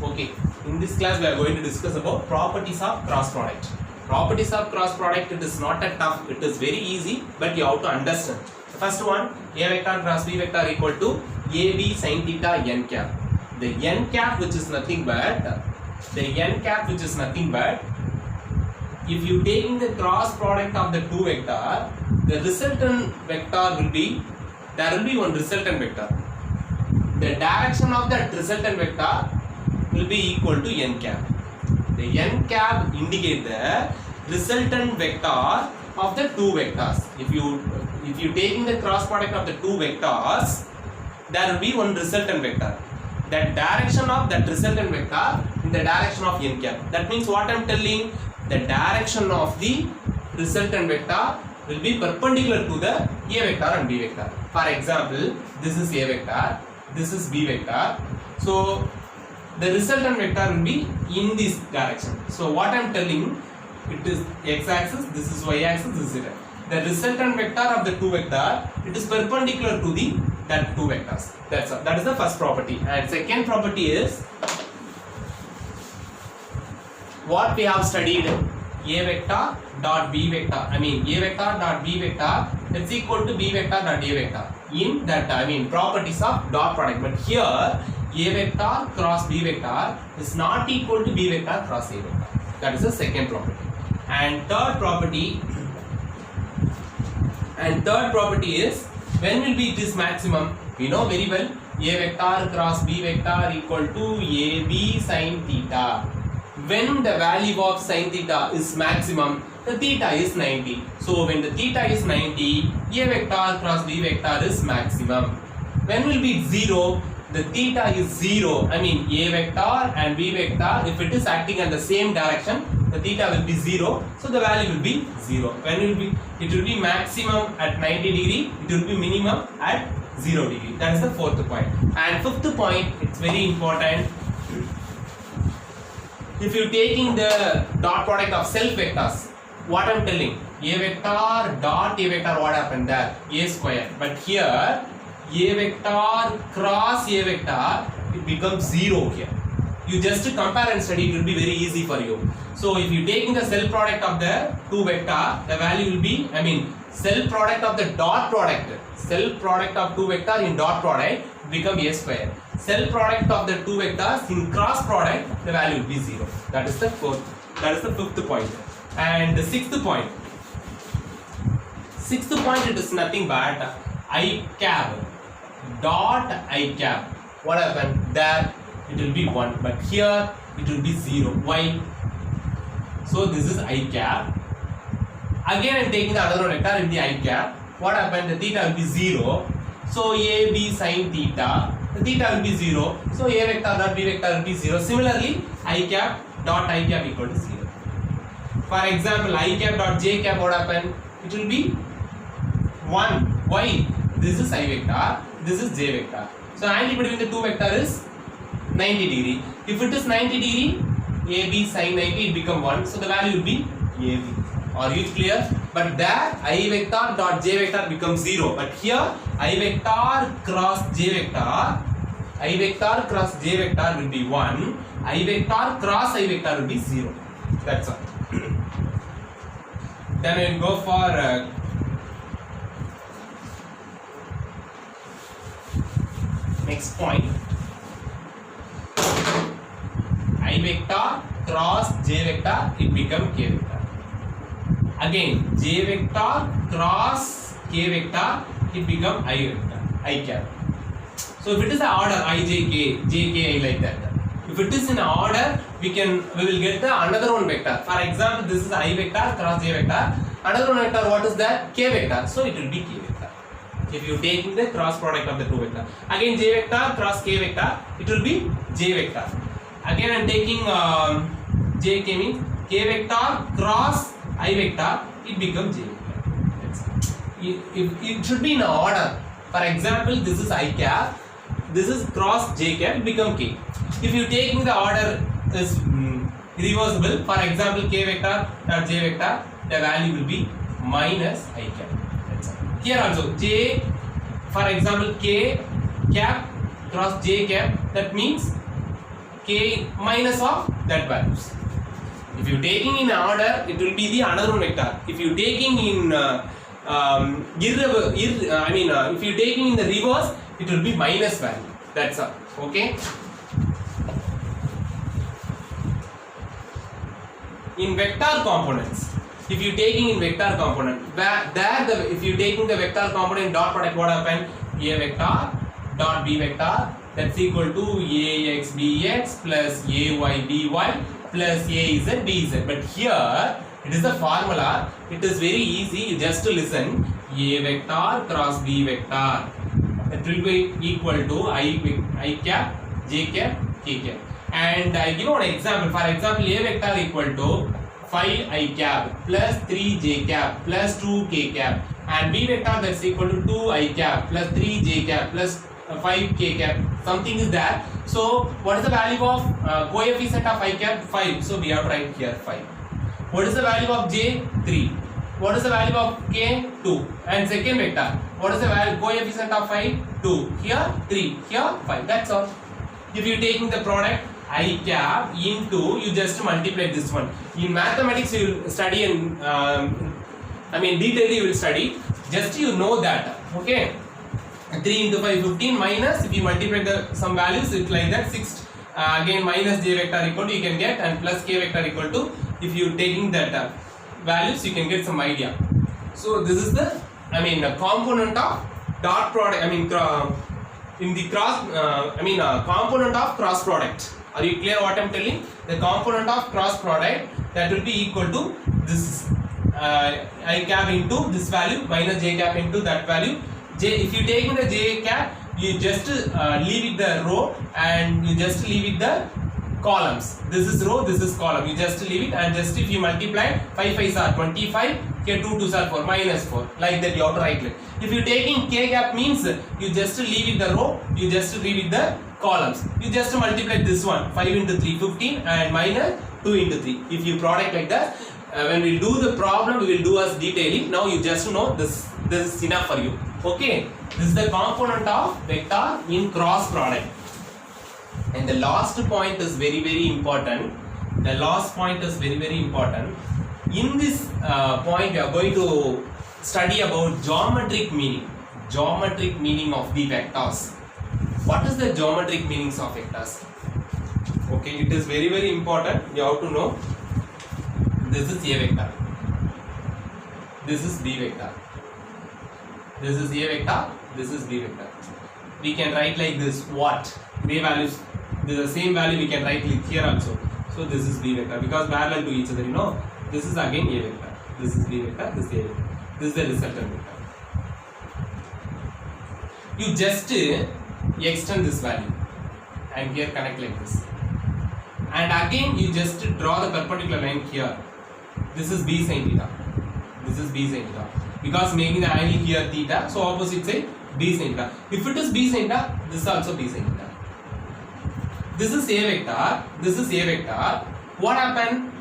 Okay, in this class we are going to discuss about properties of cross product. Properties of cross product, it is not that tough, it is very easy, but you have to understand. The first one, A vector cross B vector equal to AB sin theta n cap. The n cap which is nothing but, if you taking the cross product of the two vector, the resultant vector will be, there will be one resultant vector. The direction of that resultant vector will be equal to n cap. The n cap indicate the resultant vector of the two vectors. If you taking the cross product of the two vectors, there will be one resultant vector. The direction of that resultant vector in the direction of n cap. That means what I am telling, the direction of the resultant vector will be perpendicular to the A vector and B vector. For example, this is A vector, this is B vector. So the resultant vector will be in this direction. So what I am telling, it is x-axis, this is y-axis, this is z. The resultant vector of the two vector, it is perpendicular to the that two vectors. That's all. That is the first property. And second property is what we have studied. A vector dot B vector. A vector dot B vector is equal to B vector dot A vector. In that, properties of dot product. But here, A vector cross B vector is not equal to B vector cross A vector. That is the second property. And third property is, when will be this maximum? We know very well, A vector cross B vector equal to AB sin theta. When the value of sin theta is maximum, the theta is 90. So when the theta is 90, A vector cross B vector is maximum. When will be 0? The theta is 0. A vector and B vector, if it is acting in the same direction, the theta will be 0. So the value will be 0. When will be? It will be maximum at 90 degree. It will be minimum at 0 degree. That is the fourth point. And fifth point, it's very important. If you taking the dot product of self vectors, what I am telling, A vector dot A vector, what happened there? A square. But here, A vector cross A vector, it becomes 0 here. You just compare and study, it will be very easy for you. So if you taking the self product of the two vector, the value will be, self product of the dot product. Self product of two vector in dot product become A square. Self product of the two vectors in cross product, the value will be 0. That is the fifth point. And the sixth point, it is nothing but I cap dot I cap. What happened there? It will be 1, but here it will be 0. Why? So this is I cap. Again I am taking the other vector in the I cap. What happened? The theta will be 0. So A B sin theta, the theta will be 0. So A vector dot B vector will be 0. Similarly, I cap dot I cap equal to 0. For example, I cap dot J cap, what happened? It will be 1. Why? This is I vector, this is J vector. So angle between the two vector is 90 degree. If it is 90 degree, AB sin 90, it become 1. So the value will be AB. Are you clear? But there I vector dot J vector becomes 0. But here I vector cross J vector, will be 1. I vector cross I vector will be 0. That's all. Then we will go for next point. I vector cross J vector, it become K vector. Again, J vector cross K vector, it become I vector, I cap. So if it is an order I, J, K, J, K, I like that. If it is in order, we will get the another one vector. For example, this is I vector cross J vector. Another one vector, what is that? K vector. So it will be K vector. If you taking the cross product of the two vector. Again, J vector cross K vector, it will be J vector. Again, I am taking J, K means K vector cross I vector, it becomes J vector. It should be in order. For example, this is I cap, this is cross J cap, it become K. If you taking the order is reversible, for example, K vector dot J vector, the value will be minus I cap. That's all. Here also J, for example, K cap cross J cap, that means k minus of that values. If you taking in order, it will be the another one vector. If you taking in if you taking in the reverse, it will be minus value. That's all. Okay. In vector components, if you taking in vector component, if you taking the vector component dot product, what happen? A vector dot b vector, that's equal to ax bx plus ay by plus az bz. But here it is the formula. It is very easy. You just to listen. A vector cross b vector, it will be equal to I cap, j cap, k cap. And I give one example. For example, a vector equal to 5 I cap plus 3 j cap plus 2 k cap, and b vector that's equal to 2 I cap plus 3 j cap plus 5 k cap. Something is there. So what is the value of coefficient of I cap? 5. So we have to write here 5. What is the value of j? 3. What is the value of k? 2. And second vector, what is the value coefficient of 5? 2. Here 3. Here 5. That's all. If you taking the product I cap into, you just multiply this one. In mathematics you will study and detail you will study. Just you know that. Okay. 3 into 5 15 minus, if you multiply some values, it's like that 6. Again minus j vector equal to you can get, and plus k vector equal to, if you taking that values you can get some idea. So this is the component of dot product, in the cross component of cross product. Are you clear what I am telling? The component of cross product, that will be equal to this I cap into this value minus j cap into that value. If you take in the j cap, you just leave it the row and you just leave it the columns. This is row, this is column. You just leave it, and just if you multiply 5 5s are 25, k 2 2s are 4, minus 4. Like that you have to write it. If you taking k cap means you just leave it the row, you just leave it the columns. You just multiply this one 5 into 3 15 and minus 2 into 3. If you product like that, when we do the problem, we will do as detailing. Now you just know this is enough for you. Okay, this is the component of vector in cross product. And the last point is very important. The last point is very important. In this point we are going to study about geometric meaning of the vectors. What is the geometric meanings of vectors? Okay, it is very important. You have to know. This is a vector, this is b vector, this is a vector, this is b vector. We can write like this. What the values, the same value we can write like here also. So this is b vector because parallel to each other, you know. This is again a vector, this is b vector, this is a vector, this is the resultant vector. You just extend this value and here connect like this, and again you just draw the perpendicular line here. This is b sin theta, this is b sin theta, because making the angle here theta, so opposite side b sin theta. If it is b sin theta, this is also b sin theta. This is a vector, this is a vector. What happened?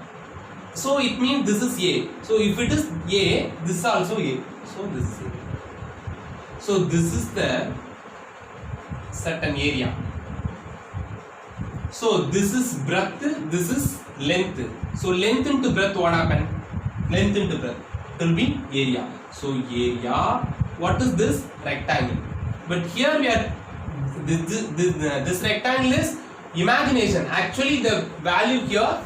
So it means this is a. So if it is a, this is also a. So this is a. So this is the certain area. So this is breadth, this is length. So length into breadth, what happened? Length into breadth, it will be area. So area, what is this? Rectangle. But here we are, this rectangle is imagination. Actually the value here,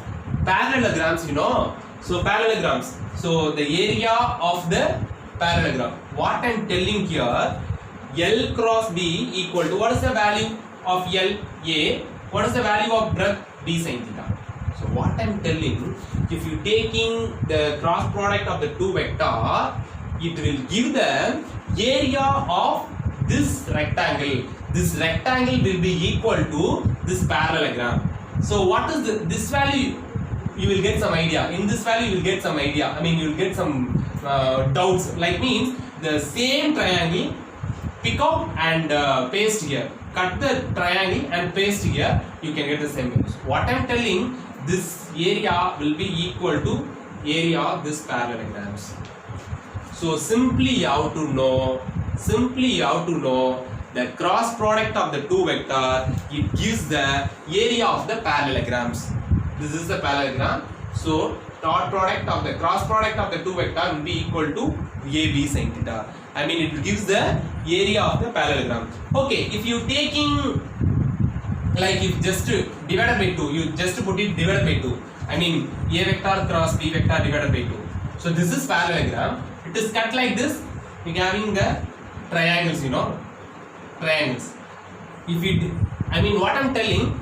parallelograms, you know. So parallelograms. So the area of the parallelogram. What I am telling here, L cross B equal to, what is the value of L? A. What is the value of breadth? B sin theta. So what I am telling, if you taking the cross product of the two vector, it will give the area of this rectangle. This rectangle will be equal to this parallelogram. So what is this value? You will get some idea. In this value you will get some idea. You will get some doubts. Like means the same triangle, pick out and paste here. Cut the triangle and paste here. You can get the same values. What I am telling, this area will be equal to area of this parallelograms. So simply you have to know the cross product of the two vector, it gives the area of the parallelograms. This is the parallelogram. So dot product of the cross product of the two vector will be equal to AB sin theta. I mean it gives the area of the parallelogram. Okay, if you taking like if just divided by 2, you just put it divided by 2. I mean A vector cross B vector divided by 2. So this is parallelogram. It is cut like this. We are having the triangles, you know, triangles. If it, I mean what I am telling,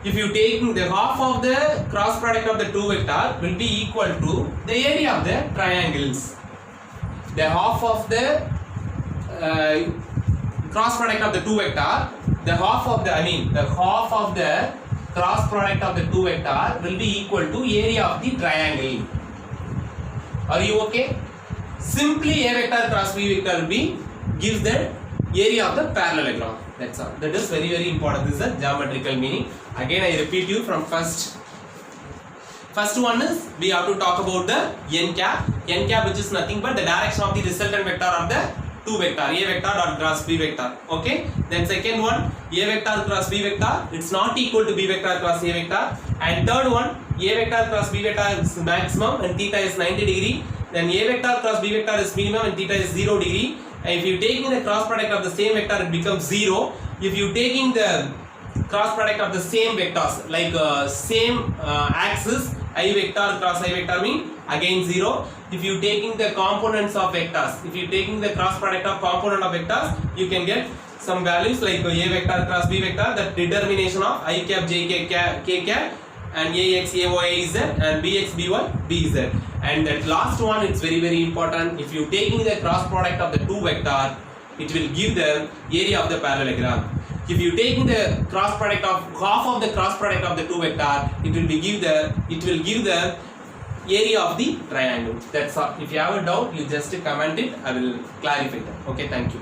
if you taking the half of the cross product of the two vector will be equal to the area of the triangles. The half of the cross product of the two vector, the half of the, I mean the half of the cross product of the two vector will be equal to area of the triangle. Are you okay? Simply A vector cross B vector will be gives the area of the parallelogram. That's all. That is very very important. This is a geometrical meaning. Again I repeat you from first. First one is we have to talk about the n cap. N cap which is nothing but the direction of the resultant vector of the two vector. A vector dot cross B vector. Okay. Then second one A vector cross B vector. It's not equal to B vector cross A vector. And third one A vector cross B vector is maximum and theta is 90 degree. Then A vector cross B vector is minimum and theta is 0 degree. And if you taking the cross product of the same vector, it becomes 0. If you taking the cross product of the same vectors, like same axis, I vector cross I vector mean again 0. If you taking the components of vectors, if you taking the cross product of component of vectors, you can get some values like A vector cross B vector, the determination of I cap, J cap, K cap, and AX, AY, Z, and BX, BY, BZ. And that last one, it's very very important. If you taking the cross product of the two vector, it will give the area of the parallelogram. If you taking the cross product of half of the cross product of the two vector, it will give the area of the triangle. That's all. If you have a doubt, you just comment it. I will clarify that. Okay, thank you.